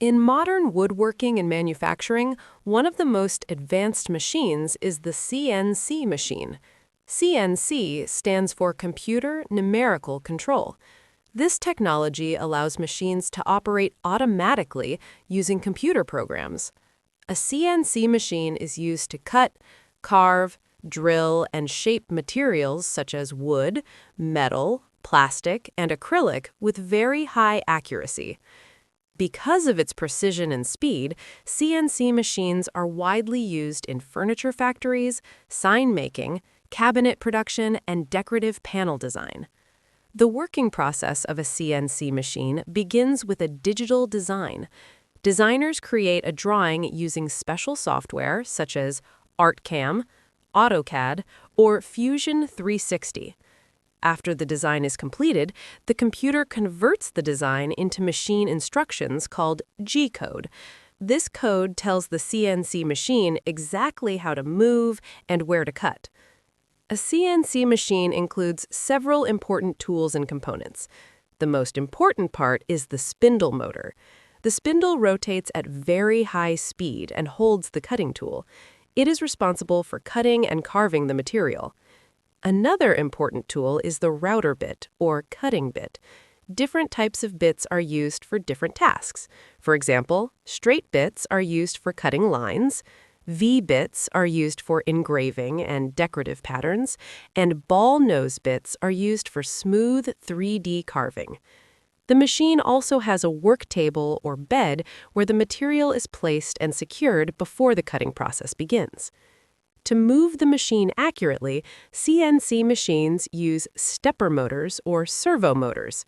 In modern woodworking and manufacturing, one of the most advanced machines is the CNC machine. CNC stands for Computer Numerical Control. This technology allows machines to operate automatically using computer programs. A CNC machine is used to cut, carve, drill, and shape materials such as wood, metal, plastic, and acrylic with very high accuracy. Because of its precision and speed, CNC machines are widely used in furniture factories, sign making, cabinet production, and decorative panel design. The working process of a CNC machine begins with a digital design. Designers create a drawing using special software such as ArtCam, AutoCAD, or Fusion 360. After the design is completed, the computer converts the design into machine instructions called G-code. This code tells the CNC machine exactly how to move and where to cut. A CNC machine includes several important tools and components. The most important part is the spindle motor. The spindle rotates at very high speed and holds the cutting tool. It is responsible for cutting and carving the material. Another important tool is the router bit, or cutting bit. Different types of bits are used for different tasks. For example, straight bits are used for cutting lines, V-bits are used for engraving and decorative patterns, and ball nose bits are used for smooth 3D carving. The machine also has a work table or bed where the material is placed and secured before the cutting process begins. To move the machine accurately, CNC machines use stepper motors or servo motors.